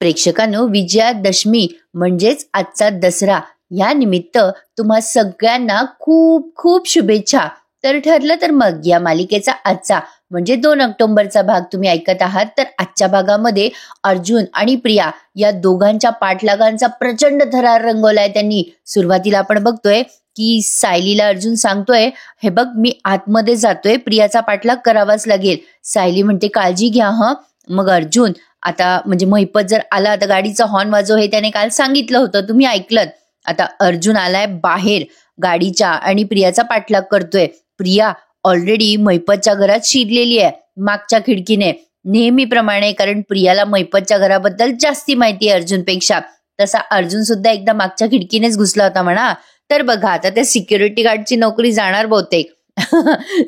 प्रेक्षकांनो, विजयादशमी म्हणजेच आजचा दसरा या निमित्त तुम्हा सगळ्यांना खूप खूप शुभेच्छा. तर ठरलं तर मग या मालिकेचा आजचा म्हणजे 2 ऑक्टोबरचा भाग तुम्ही ऐकत आहात. तर आजच्या भागामध्ये अर्जुन आणि प्रिया या दोघांच्या पाठलागांचा प्रचंड थरार रंगवलाय त्यांनी. सुरुवातीला आपण बघतोय की सायलीला अर्जुन सांगतोय, हे बघ मी आतमध्ये जातोय, प्रियाचा पाठलाग करावाच लागेल. सायली म्हणते काळजी घ्या हं. मग अर्जुन आता म्हणजे महिपत जर आला तर गाडीचा हॉर्न वाजव, हे त्याने काल सांगितलं होतं, तुम्ही ऐकलत. आता अर्जुन आलाय बाहेर गाडीच्या आणि प्रियाचा पाठलाग करतोय. प्रिया ऑलरेडी महिपतच्या घरात शिरलेली आहे मागच्या खिडकीने नेहमीप्रमाणे, कारण प्रियाला महिपतच्या घराबद्दल जास्ती माहिती आहे अर्जुनपेक्षा. तसा अर्जुन सुद्धा एकदा मागच्या खिडकीनेच घुसला होता म्हणा. तर बघा आता त्या सिक्युरिटी गार्डची नोकरी जाणार बहुतेक.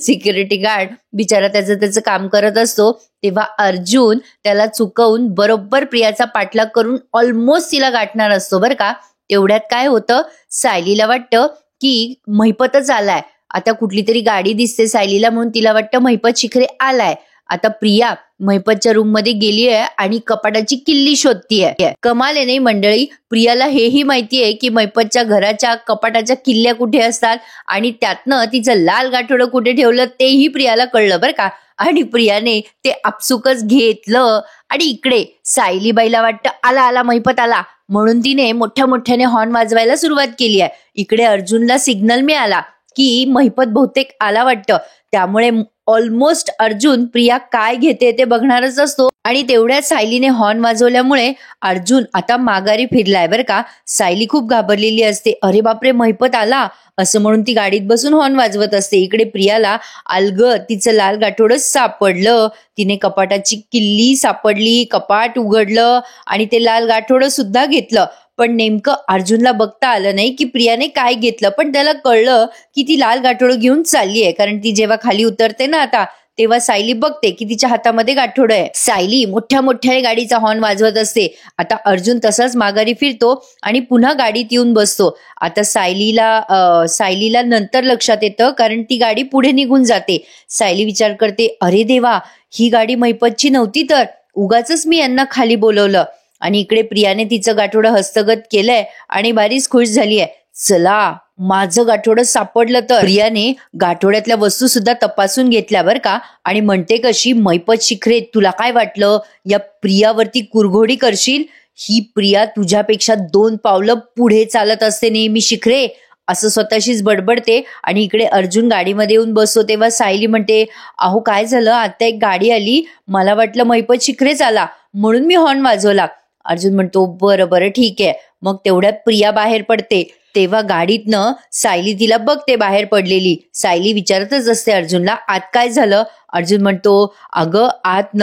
सिक्युरिटी गार्ड बिचारा त्याचं काम करत असतो, तेव्हा अर्जुन त्याला चुकवून बरोबर प्रियाचा पाठलाग करून ऑलमोस्ट तिला गाठणार असतो बरं का. तेवढ्यात काय होतं, सायलीला वाटतं की महिपतच आलाय. आता कुठली तरी गाडी दिसते सायलीला म्हणून तिला वाटतं महिपत शिखरे आलाय. आता प्रिया महिपतच्या रूम मध्ये गेली आहे आणि कपाटाची किल्ली शोधतीये. कमाल आहे नाही मंडळी, प्रियाला हेही माहितीये की महिपतच्या घराच्या कपाटाच्या किल्ल्या कुठे असतात आणि त्यातनं तिचं लाल गाठोडं कुठे ठेवलं तेही प्रियाला कळलं बरं का. आणि प्रियाने ते आपसुकच घेतलं आणि इकडे सायलीबाईला वाटतं आला आला महिपत आला म्हणून तिने मोठ्या मोठ्याने हॉर्न वाजवायला सुरुवात केली आहे. इकडे अर्जुनला सिग्नल मिळाला की महिपत बहुतेक आला वाटतं, त्यामुळे ऑलमोस्ट अर्जुन प्रिया काय घेते ते बघणारच असतो. आणि तेवढ्यात सायलीने हॉर्न वाजवल्यामुळे अर्जुन आता माघारी फिरलाय बरं का. सायली खूप घाबरलेली असते, अरे बापरे महिपत आला असं म्हणून ती गाडीत बसून हॉर्न वाजवत असते. इकडे प्रियाला अलगद तिचं लाल गाठोडं सापडलं. तिने कपाटाची किल्ली सापडली, कपाट उघडलं आणि ते लाल गाठोडं सुद्धा घेतलं. पण नेमकं अर्जुनला बघता आलं नाही की प्रियाने काय घेतलं, पण त्याला कळलं की ती लाल गाठोडं घेऊन चालली आहे. कारण ती जेव्हा खाली उतरते ना आता, तेव्हा सायली बघते की तिच्या हातामध्ये गाठोडं आहे. सायली मोठ्या मोठ्याने गाडीचा हॉर्न वाजवत असते. आता अर्जुन तसाच माघारी फिरतो आणि पुन्हा गाडीत येऊन बसतो. आता सायलीला नंतर लक्षात येतं, कारण ती गाडी पुढे निघून जाते. सायली विचार करते, अरे देवा, ही गाडी महिपतची नव्हती तर उगाचच मी यांना खाली बोलवलं. आणि इकडे प्रियाने तिचं गाठोडं हस्तगत केलंय आणि बरीच खुश झालीय. चला माझं गाठोडं सापडलं. तर प्रियाने गाठोड्यातल्या वस्तू सुद्धा तपासून घेतल्या बरं का. आणि म्हणते कशी, महिपत शिखरे तुला काय वाटलं या प्रियावरती कुरघोडी करशील? ही प्रिया तुझ्यापेक्षा 2 पावलं पुढे चालत असते नेहमी शिखरे, असं स्वतःशीच बडबडते. आणि इकडे अर्जुन गाडीमध्ये येऊन बसतो. तेव्हा सायली म्हणते, अहो काय झालं, आता एक गाडी आली, मला वाटलं महिपत शिखरेच आला म्हणून मी हॉर्न वाजवला. अर्जुन म्हणतो बरं ठीक आहे. मग तेवढ्यात प्रिया बाहेर पडते. तेव्हा गाडीतनं सायली तिला बघते बाहेर पडलेली. सायली विचारतच असते अर्जुनला, आत काय झालं? अर्जुन म्हणतो, अगं आत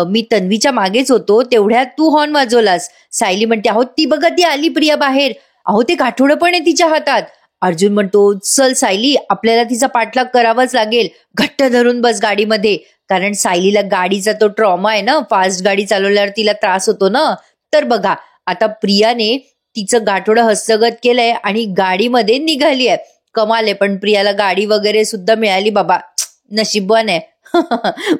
मी तन्वीच्या मागेच होतो, तेवढ्यात तू हॉर्न वाजवलास. सायली म्हणते, अहो ती बघा ती आली प्रिया बाहेर, अहो ते गाठोडं पण आहे तिच्या हातात. अर्जुन म्हणतो, चल सायली आपल्याला तिचा पाठलाग करावाच लागेल, घट्ट धरून बस गाडीमध्ये. कारण सायलीला गाडीचा तो ट्रॉमा आहे ना, फास्ट गाडी चालवल्यावर तिला त्रास होतो ना. तर बघा आता प्रियाने तिचं गाठोडं हस्तगत केलंय आणि गाडीमध्ये निघाली आहे. कमाल आहे, पण प्रियाला गाडी वगैरे सुद्धा मिळाली बाबा, नशीबवान आहे.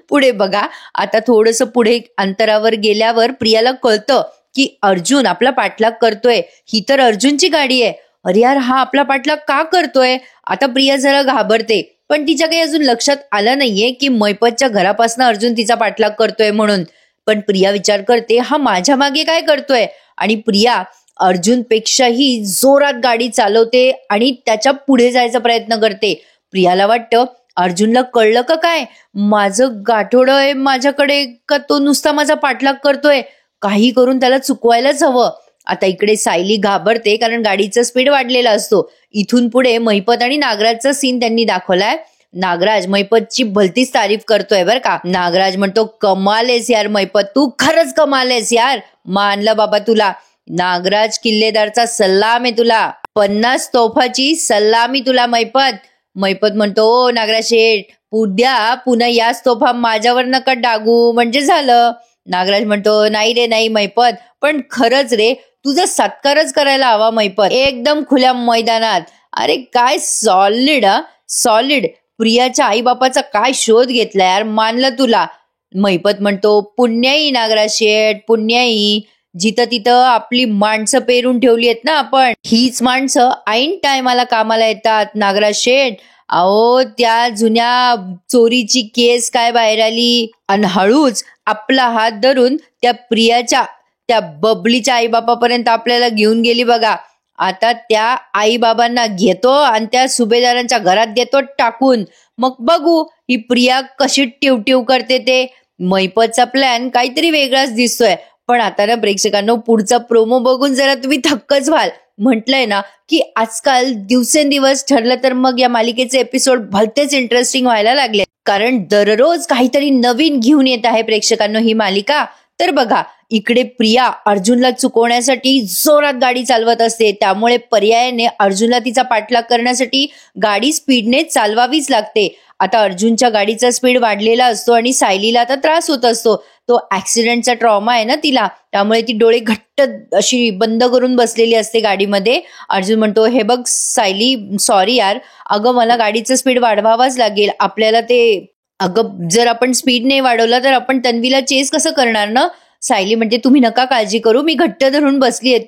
पुढे बघा आता थोडंसं पुढे अंतरावर गेल्यावर प्रियाला कळतं की अर्जुन आपला पाठलाग करतोय. ही तर अर्जुनची गाडी आहे. अरे यार, हा आपला पाठलाग का करतोय? आता प्रिया जरा घाबरते, पण तिच्या काही अजून लक्षात आलं नाहीये की महिपतच्या घरापासून अर्जुन तिचा पाठलाग करतोय म्हणून. पण प्रिया विचार करते, हा माझ्या मागे काय करतोय? आणि प्रिया अर्जुनपेक्षाही जोरात गाडी चालवते आणि त्याच्या पुढे जायचा प्रयत्न करते. प्रियाला वाटतं अर्जुनला कळलं का काय, माझं गाठोडं आहे माझ्याकडे, का तो नुसता माझा पाठलाग करतोय? काही करून त्याला चुकवायलाच हवं. आता इकडे सायली घाबरते, कारण गाडीचा स्पीड वाढलेला असतो. इथून पुढे महिपत आणि नागराजचा सीन त्यांनी दाखवलाय. नागराज महिपतची भलतीच तारीफ करतोय बरं का. नागराज म्हणतो, कमाल आहेस यार महिपत, तू खरंच कमाल आहेस यार, मानलं बाबा तुला. नागराज किल्लेदारचा सल्लाम आहे तुला, 50 तोफाची सल्लामी तुला महिपत. महिपत म्हणतो, ओ नागराज शेठ, पुन्हा याच तोफा माझ्यावर नका डागू म्हणजे झालं. नागराज म्हणतो, नाही रे नाही महिपत, पण खरंच रे तुझा सत्कारच करायला हवा महिपत, एकदम खुल्या मैदानात. अरे काय सॉलिड प्रियाच्या आईबापाचा काय शोध घेतला यार, मानलं तुला. महिपत म्हणतो, पुण्याई नागराज शेठ पुण्याई. जिथं तिथं आपली माणसं पेरून ठेवली आहेत ना आपण, हीच माणसं ऐन टायमाला कामाला येतात. नागराज शेठ, अहो त्या जुन्या चोरीची केस काय बाहेर आली आणि हळूच आपला हात धरून त्या प्रियाच्या, त्या बबलीच्या आईबापापर्यंत आपल्याला घेऊन गेली बघा. आता त्या आईबाबांना घेतो आणि त्या सुभेदारांच्या घरात देतो टाकून. मग बघू ही प्रिया कशी टिवटिव करते ते. मैपतचा प्लॅन काहीतरी वेगळाच दिसतोय. पण आता ना प्रेक्षकांनो, पुढचा प्रोमो बघून जरा तुम्ही थक्कच व्हाल. म्हटलंय ना की आजकाल दिवसेंदिवस ठरलं तर मग या मालिकेचे एपिसोड भलतेच इंटरेस्टिंग व्हायला लागले, कारण दररोज काहीतरी नवीन घेऊन येत आहे प्रेक्षकांनो ही मालिका. तर बघा, इकडे प्रिया अर्जुनला चुकवण्यासाठी जोरात गाडी चालवत असते. त्यामुळे पर्यायाने अर्जुनला तिचा पाठलाग करण्यासाठी गाडी स्पीडने चालवावीच लागते. आता अर्जुनच्या गाडीचा स्पीड वाढलेला असतो आणि सायलीला आता त्रास होत असतो. तो ऍक्सिडेंटचा ट्रॉमा आहे ना तिला, त्यामुळे ती डोळे घट्ट अशी बंद करून बसलेली असते गाडीमध्ये. अर्जुन म्हणतो, हे बघ सायली, सॉरी यार, अगं मला गाडीचं स्पीड वाढवावाच लागेल. आपल्याला ते, अगं जर आपण स्पीड नाही वाढवला तर आपण तन्वीला चेस कसं करणार ना. सायली म्हणते, तुम्ही नका काळजी करू, मी घट्ट धरून बसली आहे,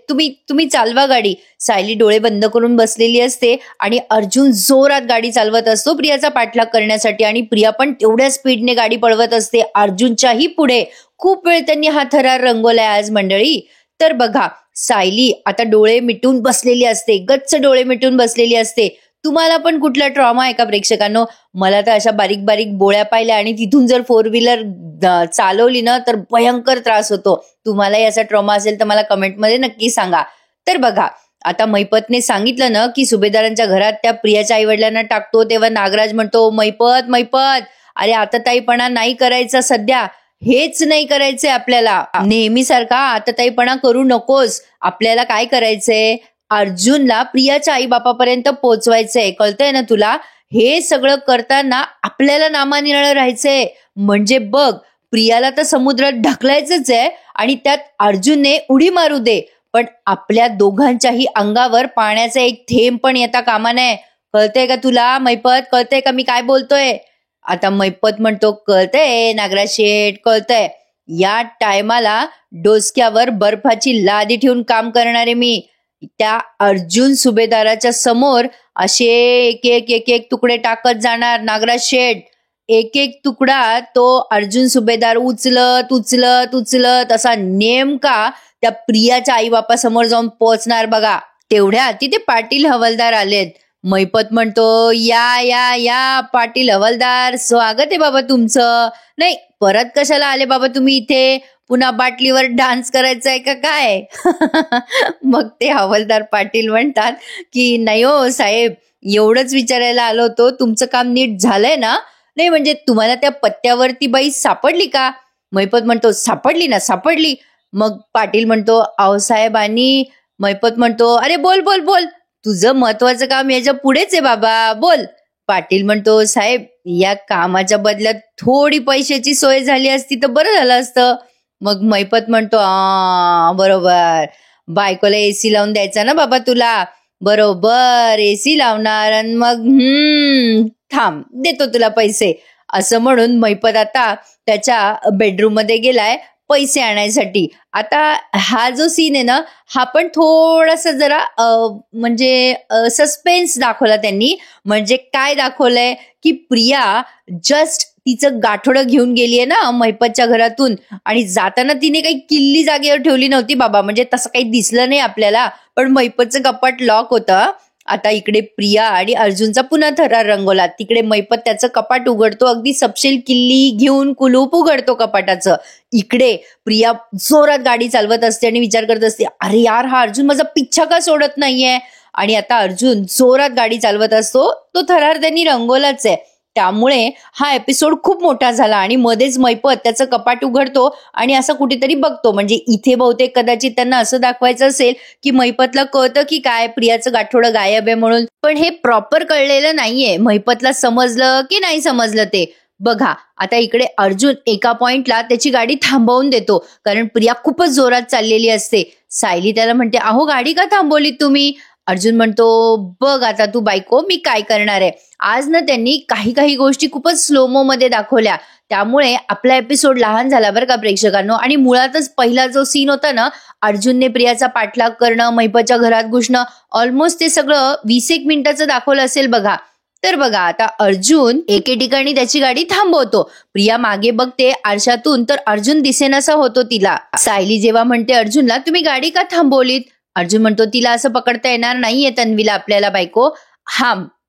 तुम्ही चालवा गाडी. सायली डोळे बंद करून बसलेली असते आणि अर्जुन जोरात गाडी चालवत असतो प्रियाचा पाठलाग करण्यासाठी. आणि प्रिया पण तेवढ्या स्पीडने गाडी पळवत असते अर्जुनच्याही पुढे. खूप वेळ त्यांनी हा थरार रंगवलाय आज मंडळी. तर बघा, सायली आता डोळे मिटून बसलेली असते, गच्च डोळे मिटून बसलेली असते. तुम्हाला पण कुठला ट्रॉमा आहे का प्रेक्षकांनो? मला तर अशा बारीक बारीक बोळ्या पाहिल्या आणि तिथून जर 4 व्हीलर चालवली ना तर भयंकर त्रास होतो. तुम्हालाही असा ट्रॉमा असेल तर मला कमेंटमध्ये नक्की सांगा. तर बघा, आता मैपतने सांगितलं ना की सुभेदारांच्या घरात त्या प्रियाच्या आईवडिलांना टाकतो, तेव्हा नागराज म्हणतो, मैपत अरे आता ताईपणा नाही करायचा सध्या, हेच नाही करायचंय आपल्याला. नेहमीसारखा आता ताईपणा करू नकोस. आपल्याला काय करायचंय, अर्जुनला प्रियाच्या आई बापापर्यंत पोहोचवायचंय, कळतंय ना तुला. हे सगळं करताना आपल्याला नामानिराळं राहायचंय. म्हणजे बघ, प्रियाला तर समुद्रात ढकलायचंच आहे आणि त्यात अर्जुनने उडी मारू दे, पण आपल्या दोघांच्याही अंगावर पाण्याचा एक थेंब पण येता कामा नये. कळतंय का तुला मैपत? कळतंय का मी काय बोलतोय? आता मैपत म्हणतो, कळतंय नागराज शेठ, कळतंय. या टायमाला डोसक्यावर बर्फाची लादी ठेवून काम करणारे मी. त्या अर्जुन सुभेदाराच्या समोर असे एक तुकडे टाकत जाणार नागराज शेठ. एक तुकडा तो अर्जुन सुभेदार उचलत असा नेमका त्या प्रियाच्या आई बापा समोर जाऊन पोहोचणार बघा. तेवढ्या तिथे पाटील हवालदार आलेत. मैपत म्हणतो, या पाटील हवालदार, स्वागत आहे बाबा तुमचं. नाही, परत कशाला आले बाबा तुम्ही इथे? पुन्हा बाटलीवर डान्स करायचा आहे का काय? मग ते हवालदार पाटील म्हणतात की नाही हो साहेब, एवढंच विचारायला आलो होतो, तुमचं काम नीट झालंय ना? नाही म्हणजे तुम्हाला त्या पत्त्यावरती बाई सापडली का? मैपत म्हणतो, सापडली. मग पाटील म्हणतो, अहो साहेब. आणि मैपत म्हणतो, अरे बोल, तुझं महत्वाचं काम याच्या पुढेच आहे बाबा, बोल. पाटील म्हणतो, साहेब या कामाच्या बदल्यात थोडी पैशाची सोय झाली असती तर बरं झालं असतं. मग मैपत म्हणतो, बरोबर, बायकोला एसी लावून द्यायचा ना बाबा तुला. बरोबर, एसी लावणार आणि मग थांब, देतो तुला पैसे. असं म्हणून मैपत आता त्याच्या बेडरूम मध्ये गेलाय पैसे आणायसाठी. आता हा जो सीन आहे ना, हा पण थोडासा जरा म्हणजे सस्पेन्स दाखवला त्यांनी. म्हणजे काय दाखवलंय की प्रिया जस्ट तिचं गाठोडं घेऊन गेलीये ना मैपतच्या घरातून, आणि जाताना तिने काही किल्ली जागेवर ठेवली नव्हती बाबा. म्हणजे तसं काही दिसलं नाही आपल्याला, पण मैपतचं कपाट लॉक होतं. आता इकडे प्रिया आणि अर्जुनचा पुन्हा थरार रंगवला. तिकडे मैपत त्याचं कपाट उघडतो, अगदी सपशेल किल्ली घेऊन कुलूप उघडतो कपाटाचं. इकडे प्रिया जोरात गाडी चालवत असते आणि विचार करत असते, अरे यार, हा अर्जुन माझा पिच्छा का सोडत नाहीये. आणि आता अर्जुन जोरात गाडी चालवत असतो. तो थरार त्यांनी रंगवलाच आहे. त्यामुळे हा एपिसोड खूप मोठा झाला आणि मध्येच मैपत त्याचं कपाट उघडतो आणि असं कुठेतरी बघतो. म्हणजे इथे बहुतेक कदाचित त्यांना असं दाखवायचं असेल की मैपतला कळतं की काय प्रियाचं गाठोडं गायब आहे म्हणून, पण हे प्रॉपर कळलेलं नाहीये. मैपतला समजलं की नाही समजलं ते बघा. आता इकडे अर्जुन एका पॉइंटला त्याची गाडी थांबवून देतो, कारण प्रिया खूपच जोरात चाललेली असते. सायली त्याला म्हणते, अहो गाडी का थांबवली तुम्ही? अर्जुन म्हणतो, बघ आता तू बायको मी काय करणार आहे. आज ना त्यांनी काही काही गोष्टी खूपच स्लोमो मध्ये दाखवल्या, त्यामुळे आपला एपिसोड लहान झाला बरं का प्रेक्षकांनो. आणि मुळातच पहिला जो सीन होता ना, अर्जुनने प्रियाचा पाठलाग करणं, महिपतच्या घरात घुसणं, ऑलमोस्ट ते सगळं 20 मिनिटाचं दाखवलं असेल बघा. तर बघा आता अर्जुन एके ठिकाणी त्याची गाडी थांबवतो. प्रिया मागे बघते आरशातून, तर अर्जुन दिसेनासा होतो तिला. सायली जेव्हा म्हणते अर्जुनला, तुम्ही गाडी का थांबवलीत? अर्जुन म्हणतो, तिला असं पकडता येणार नाहीये तन्वीला आपल्याला बायको.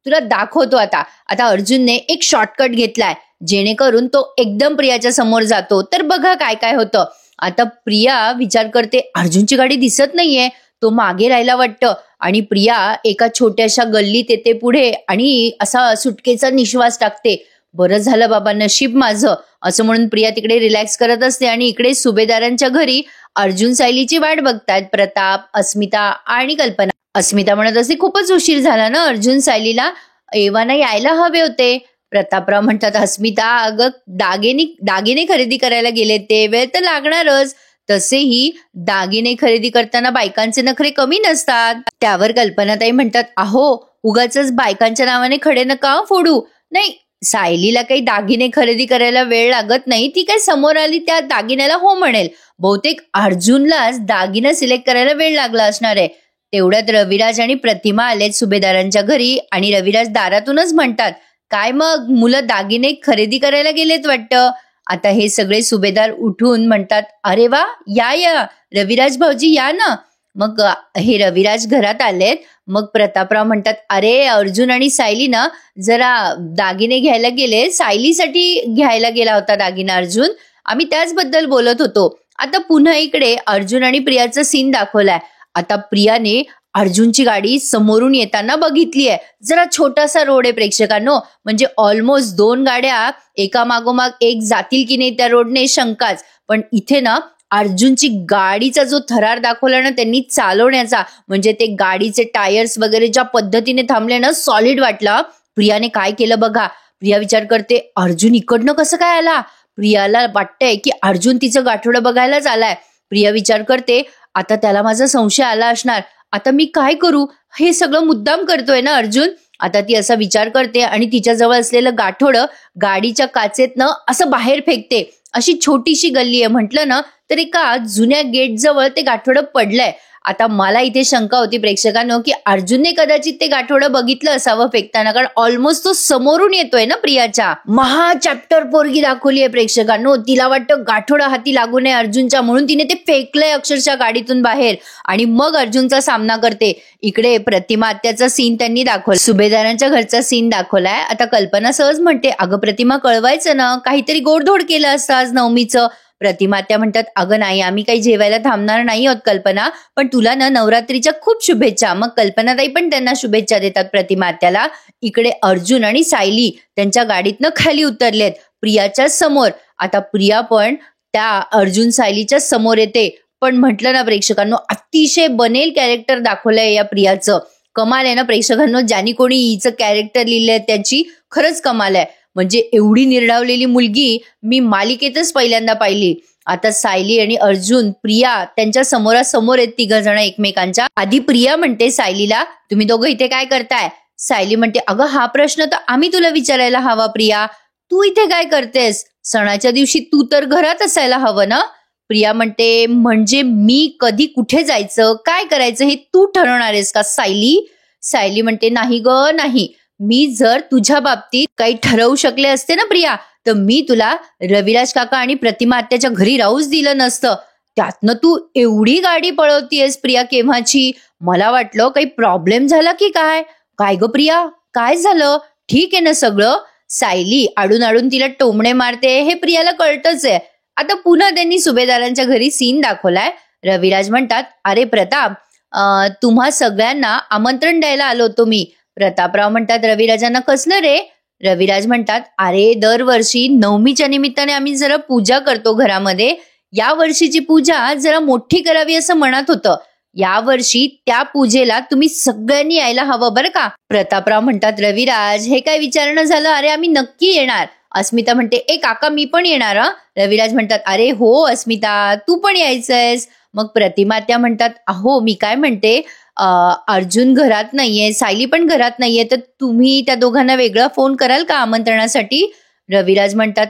तुला दाखवतो आता. आता अर्जुनने एक शॉर्टकट घेतलाय जेणेकरून तो एकदम प्रियाच्या समोर जातो. तर बघा काय काय होतं. आता प्रिया विचार करते, अर्जुनची गाडी दिसत नाहीये, तो मागे राहायला वाटतं. आणि प्रिया एका छोट्याशा गल्लीत येते पुढे आणि असा सुटकेचा निश्वास टाकते. बरं झालं बाबा, नशीब माझं, असं म्हणून प्रिया तिकडे रिलॅक्स करत असते. आणि इकडे सुभेदारांच्या घरी अर्जुन सायलीची वाट बघतायत प्रताप, अस्मिता आणि कल्पना. अस्मिता म्हणत असते, खूपच उशीर झाला ना अर्जुन, सायलीला एव्हाना यायला हवे होते. प्रतापराव म्हणतात, अस्मिता अगं दागिने खरेदी करायला गेले ते, वेळ तर लागणारच. तसेही दागिने खरेदी करताना बायकांचे नखरे कमी नसतात. त्यावर कल्पनाताई म्हणतात, अहो उगाचच बायकांच्या नावाने खडे नका फोडू. नाही, सायलीला काही दागिने खरेदी करायला वेळ लागत नाही, ती काय समोर आली त्या दागिन्याला हो म्हणेल. बहुतेक अर्जुनलाच दागिना सिलेक्ट करायला वेळ लागला असणार आहे. तेवढ्यात रविराज आणि प्रतिमा आलेत सुभेदारांच्या घरी. आणि रविराज दारातूनच म्हणतात, काय मग मुलं दागिने खरेदी करायला गेलेत वाटतं. आता हे सगळे सुभेदार उठून म्हणतात, अरे वा, या रविराज भाऊजी या ना. मग हे रविराज घरात आलेत. मग प्रतापराव म्हणतात, अरे अर्जुन आणि सायली ना जरा दागिने घ्यायला गेले, सायलीसाठी घ्यायला गेला होता दागिना अर्जुन, आम्ही त्याचबद्दल बोलत होतो. आता पुन्हा इकडे अर्जुन आणि प्रियाचा सीन दाखवलाय. आता प्रियाने अर्जुनची गाडी समोरून येताना बघितली आहे. जरा छोटासा रोड आहे प्रेक्षकांनो, म्हणजे ऑलमोस्ट 2 गाड्या एका मागोमाग एक जातील की नाही त्या रोडने शंकाच. पण इथे ना अर्जुनची गाडीचा जो थरार दाखवला ना त्यांनी चालवण्याचा, म्हणजे ते गाडीचे टायर्स वगैरे ज्या पद्धतीने थांबले ना, सॉलिड वाटला. प्रियाने काय केलं बघा. प्रिया विचार करते, अर्जुन इकडनं कसं काय आला. प्रियाला वाटतंय की अर्जुन तिचं गाठोडं बघायलाच आलाय. प्रिया विचार करते, आता त्याला माझा संशय आला असणार, आता मी काय करू, हे सगळं मुद्दाम करतोय ना अर्जुन. आता ती असा विचार करते आणि तिच्याजवळ असलेलं गाठोडं गाडीच्या काचेतनं असं बाहेर फेकते. अशी छोटीशी गल्ली आहे म्हटलं ना, तर एका जुन्या गेट जवळ ते गाठोडं पडलंय. आता मला इथे शंका होती प्रेक्षकांनो की अर्जुनने कदाचित ते गाठोडं बघितलं असावं फेकताना, कारण ऑलमोस्ट तो समोरून येतोय ना प्रियाच्या. महा चॅप्टर पोरगी दाखवली आहे प्रेक्षकांनो. तिला वाटतं गाठोडं हाती लागू नये अर्जुनच्या, म्हणून तिने ते फेकलंय अक्षरशः गाडीतून बाहेर आणि मग अर्जुनचा सामना करते. इकडे प्रतिमा आत्याचा सीन त्यांनी दाखवला, सुभेदारांच्या घरचा सीन दाखवलाय. आता कल्पना सहज म्हणते, अगं प्रतिमा कळवायचं ना, काहीतरी गोडधोड केलं असतं आज नवमीचं. प्रतिमा त्या म्हणतात, अगं नाही, आम्ही काही जेवायला थांबणार नाही आहोत कल्पना, पण तुला ना नवरात्रीच्या खूप शुभेच्छा. मग कल्पनाताई पण त्यांना शुभेच्छा देतात प्रतिमा त्याला. इकडे अर्जुन आणि सायली त्यांच्या गाडीतनं खाली उतरलेत प्रियाच्या समोर. आता प्रिया पण त्या अर्जुन सायलीच्या समोर येते. पण म्हटलं ना प्रेक्षकांनो, अतिशय बनेल कॅरेक्टर दाखवलंय या प्रियाचं. कमाल आहे ना प्रेक्षकांनो, ज्यांनी कोणी हिचं कॅरेक्टर लिहिलंय त्याची खरंच कमाल आहे. म्हणजे एवढी निर्डावलेली मुलगी मी मालिकेतच पहिल्यांदा पाहिली. आता सायली आणि अर्जुन प्रिया त्यांच्या समोरासमोर आहेत तिघ जण एकमेकांच्या. आधी प्रिया म्हणते सायलीला, तुम्ही दोघं इथे काय करताय. सायली म्हणते, अगं हा प्रश्न तर आम्ही तुला विचारायला हवा प्रिया, तू इथे काय करतेस. सणाच्या दिवशी तू तर घरात असायला हवं ना. प्रिया म्हणते, म्हणजे मी कधी कुठे जायचं काय करायचं हे तू ठरवणार आहेस का सायली. सायली म्हणते, नाही ग नाही, मी जर तुझ्या बाबतीत काही ठरवू शकले असते ना प्रिया, तर मी तुला रविराज काका आणि प्रतिमा आत्याच्या घरी राहूच दिलं नसतं. त्यातनं तू एवढी गाडी पळवतीयस प्रिया केव्हाची. मला वाटलं काही प्रॉब्लेम झाला की काय. काय ग प्रिया, काय झालं, ठीक आहे ना सगळं. सायली आडून आडून तिला टोमणे मारते हे प्रियाला कळतच आहे. आता पुन्हा त्यांनी सुभेदारांच्या घरी सीन दाखवलाय. रविराज म्हणतात, अरे प्रताप, तुम्हा सगळ्यांना आमंत्रण द्यायला आलो होतो मी. प्रतापराव म्हणतात, रविराजांना कसलं रे. रविराज म्हणतात, अरे दरवर्षी नवमीच्या निमित्ताने आम्ही जरा पूजा करतो घरामध्ये, या वर्षीची पूजा जरा मोठी करावी असं म्हणत होतं. या वर्षी त्या पूजेला तुम्ही सगळ्यांनी यायला हवं बरं का. प्रतापराव म्हणतात, रविराज हे काय विचारणं झालं, अरे आम्ही नक्की येणार. अस्मिता म्हणते, ए काका मी पण येणार. रविराज म्हणतात, अरे हो अस्मिता तू पण यायचंयस. मग प्रतिमा त्या म्हणतात, अहो मी काय म्हणते, अर्जुन घरात नाहीये, सायली पण घरात नाहीये, तर तुम्ही त्या दोघांना वेगळा फोन कराल का आमंत्रणासाठी? रविराज म्हणतात,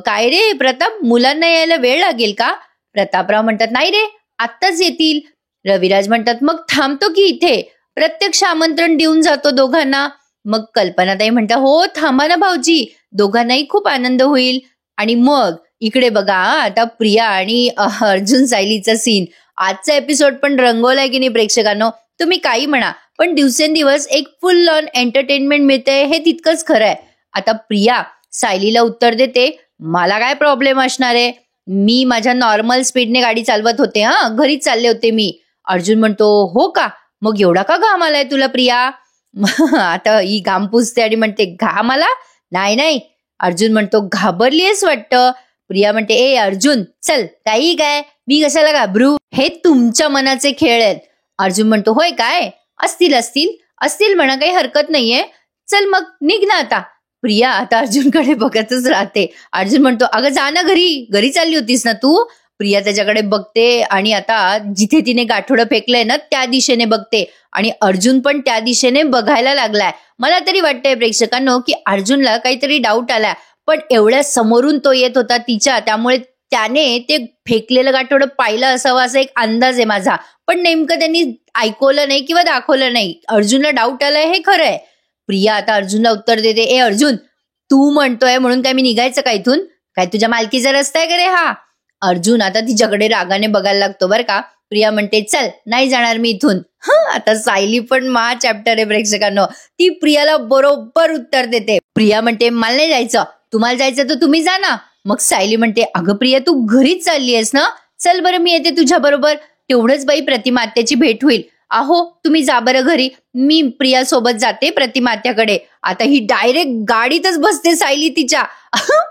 काय रे प्रताप, मुलांना यायला वेळ लागेल का? प्रतापराव म्हणतात, नाही रे, आत्ताच येतील. रविराज म्हणतात, मग थांबतो की इथे, प्रत्यक्ष आमंत्रण देऊन जातो दोघांना. मग कल्पनाताई म्हणतात, हो थांबा ना भाऊजी, दोघांनाही खूप आनंद होईल. आणि मग इकडे बघा, आता प्रिया आणि अर्जुन सायलीचा सीन. आजचा एपिसोड पण रंगवलाय की नाही प्रेक्षकांनो? तुम्ही काही म्हणा, पण दिवसेंदिवस एक फुल ऑन एंटरटेनमेंट मिळते हे तितकंच खरं आहे. आता प्रिया सायलीला उत्तर देते, मला काय प्रॉब्लेम असणार आहे, मी माझ्या नॉर्मल स्पीडने गाडी चालवत होते, घरीच चालले होते मी. अर्जुन म्हणतो, हो का, मग एवढा का घाम आलाय तुला प्रिया? आता ही घाम पुसते आणि म्हणते, घाम आला? नाही नाही. अर्जुन म्हणतो, घाबरलीयस वाटतं. प्रिया म्हणते, ए अर्जुन चल, काही काय, मी कशाला घाबरू, हे तुमच्या मनाचे खेळ आहेत. अर्जुन म्हणतो, होय काय, असतील असतील असतील म्हणा, काही हरकत नाहीये, चल मग निघ ना आता. प्रिया आता अर्जुनकडे बघतच राहते. अर्जुन म्हणतो, अगं जा ना घरी, घरी चालली होतीस ना तू? प्रिया त्याच्याकडे बघते आणि आता जिथे तिने गाठोडं फेकलंय ना त्या दिशेने बघते आणि अर्जुन पण त्या दिशेने बघायला लागलाय. मला तरी वाटतंय प्रेक्षकांनो की अर्जुनला काहीतरी डाऊट आलाय, पण एवढ्या समोरून तो येत होता तिच्या, त्यामुळे त्याने ते फेकलेलं गाठोडं पाहिलं असावं असा एक अंदाज आहे माझा. पण नेमकं त्यांनी ऐकवलं नाही किंवा दाखवलं नाही. अर्जुनला डाऊट आलाय हे खरं आहे. प्रिया आता अर्जुनला उत्तर देते, ए अर्जुन, तू म्हणतोय म्हणून काय मी निघायचं का इथून? काय तुझ्या मालकीचा रस्ता आहे का रे हा? अर्जुन आता तिच्याकडे रागाने बघायला लागतो बरं का. प्रिया म्हणते, चल नाही जाणार मी इथून. आता सायली पण महा चॅप्टर आहे प्रेक्षकांनो. ती प्रियाला बरोबर उत्तर देते. प्रिया म्हणते, मला नाही जायचं, तुम्हाला जायचं तर तुम्ही जा ना. मग सायली म्हणते, अगं प्रिया तू घरीच चालली आहेस ना, चल बरं मी येते तुझ्या बरोबर, तेवढंच बाई प्रतिमा आत्याची भेट होईल. अहो तुम्ही जा बरं घरी, मी प्रिया सोबत जाते प्रतिमा आत्याकडे. आता ही डायरेक्ट गाडीतच बसते सायली तिच्या.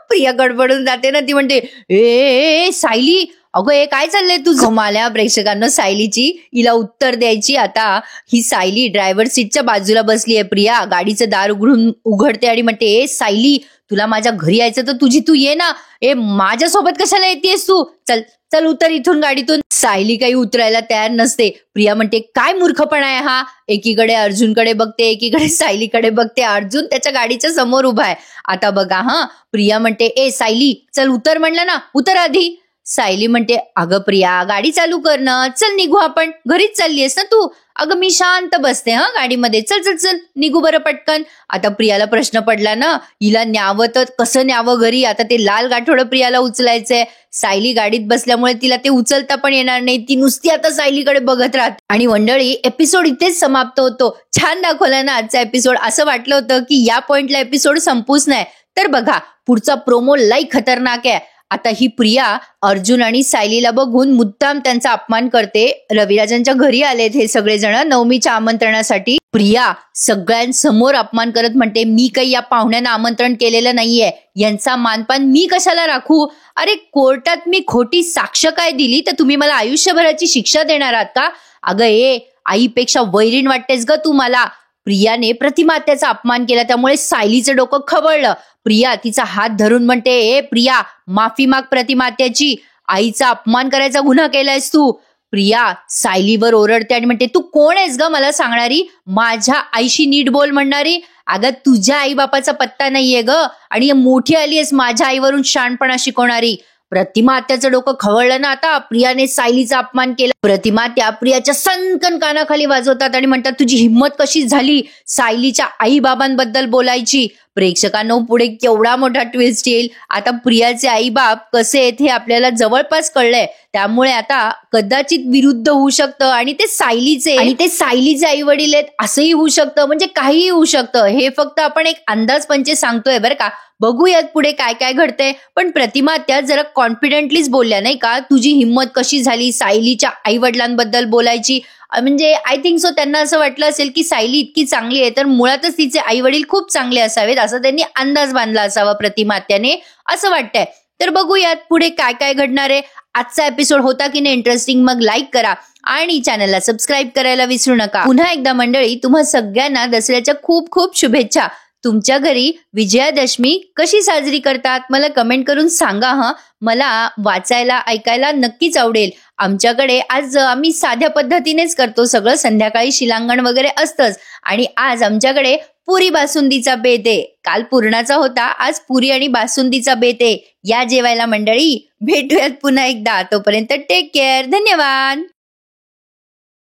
प्रिया गडबडून जाते ना, ती म्हणते, ए सायली, अगं हे काय चाललंय तुझं? मला प्रेक्षकांना सायलीची हिला उत्तर द्यायची. आता ही सायली ड्रायव्हर सीटच्या बाजूला बसली आहे. प्रिया गाडीचं दार उघडते आणि म्हणते, ए सायली, तुला माझ्या घरी यायचं तर तुझी तू ये ना, ए माझ्यासोबत कशाला येतेस तू, चल चल उतर इथून गाडीतून. सायली काही उतरायला तयार नसते. प्रिया म्हणते, काय मूर्खपणा आहे हा, एकीकडे अर्जुनकडे बघते, एकीकडे सायलीकडे बघते. अर्जुन त्याच्या गाडीच्या समोर उभा आहे. आता बघा प्रिया म्हणते, ए सायली चल उतर, म्हणलं ना उतर आधी. सायली म्हणते, अगं प्रिया गाडी चालू कर ना, चल निघू आपण, घरीच चालली आहेस ना तू? अगं मी शांत बसते गाडीमध्ये, चल चल चल निघू बरं पटकन. आता प्रियाला प्रश्न पडला ना, हिला न्यावं तर कसं न्यावं घरी? आता ते लाल गाठोडं प्रियाला उचलायचंय. सायली गाडीत बसल्यामुळे तिला ते उचलता पण येणार नाही. ती नुसती आता सायलीकडे बघत राहते. आणि मंडळी, एपिसोड इथेच समाप्त होतो. छान दाखवला ना आजचा एपिसोड. असं वाटलं होतं की या पॉइंटला एपिसोड संपूच नाही, तर बघा पुढचा प्रोमो लई खतरनाक आहे. आता ही प्रिया अर्जुन आणि सायलीला बघून मुद्दाम त्यांचा अपमान करते. रविराजांच्या घरी आलेत हे सगळेजण नवमीच्या आमंत्रणासाठी. प्रिया सगळ्यांसमोर अपमान करत म्हणते, मी काही या पाहुण्यांना आमंत्रण केलेलं नाहीये, यांचा मानपान मी कशाला राखू? अरे कोर्टात मी खोटी साक्ष काय दिली तर तुम्ही मला आयुष्यभराची शिक्षा देणार आहात का? अगं आईपेक्षा वैरीण वाटतेस ग तू मला. प्रियाने प्रतिमा आत्याचा अपमान केला, त्यामुळे सायलीचं डोकं खवळलं. प्रिया तिचा हात धरून म्हणते, ए प्रिया माफी माग प्रतिमा आत्याची, आईचा अपमान करायचा गुन्हा केलायस तू. प्रिया सायलीवर ओरडते आणि म्हणते, तू कोण आहेस ग मला सांगणारी, माझ्या आईशी नीट बोल म्हणणारी? अगं तुझ्या आई बापाचा पत्ता नाहीये ग, आणि मोठी आली आहेस माझ्या आईवरून शहाणपणा शिकवणारी. प्रतिमा आत्याचं डोकं खवळलं ना आता. प्रियाने सायलीचा अपमान केला. प्रतिमा त्या प्रियाच्या सनकन कानाखाली वाजवतात आणि म्हणतात, तुझी हिंमत कशी झाली सायलीच्या आई बाबांबद्दल बोलायची? प्रेक्षकांनो पुढे केवढा मोठा ट्विस्ट येईल. आता प्रियाचे आई बाप कसे आहेत हे आपल्याला जवळपास कळलंय, त्यामुळे आता कदाचित विरुद्ध होऊ शकतं आणि ते सायलीचे आई वडील आहेत असंही होऊ शकतं. म्हणजे काहीही होऊ शकतं. हे फक्त आपण एक अंदाजपंचे सांगतोय बरं का. बघूयात पुढे काय काय घडतंय. पण प्रतिमा त्या जरा कॉन्फिडेंटलीच बोलल्या नाही का, तुझी हिंमत कशी झाली सायलीच्या आई वडिलांबद्दल बोलायची? म्हणजे आय थिंक सो त्यांना असं वाटलं असेल की सायली इतकी चांगली आहे तर मुळातच तिचे आई वडील खूप चांगले असावेत, असं त्यांनी अंदाज बांधला असावा प्रतिमा आत्याने, असं वाटतंय. तर बघूयात पुढे काय काय घडणार आहे. आजचा एपिसोड होता की नाही इंटरेस्टिंग? मग लाईक करा आणि चॅनलला सबस्क्राईब करायला विसरू नका. पुन्हा एकदा मंडळी, तुम्हा सगळ्यांना दसऱ्याच्या खूप खूप शुभेच्छा. तुमच्या घरी विजयादशमी कशी साजरी करतात मला कमेंट करून सांगा. मला वाचायला ऐकायला नक्कीच आवडेल. आमच्याकडे आज आम्ही साध्या पद्धतीनेच करतो सगळं. संध्याकाळी शिलांगण वगैरे असतंच आणि आज आमच्याकडे पुरी बासुंदीचा बेत आहे. काल पुरणाचा होता, आज पुरी आणि बासुंदीचा बेत आहे. या जेवायला मंडळी. भेटूयात पुन्हा एकदा. तोपर्यंत टेक केअर. धन्यवाद.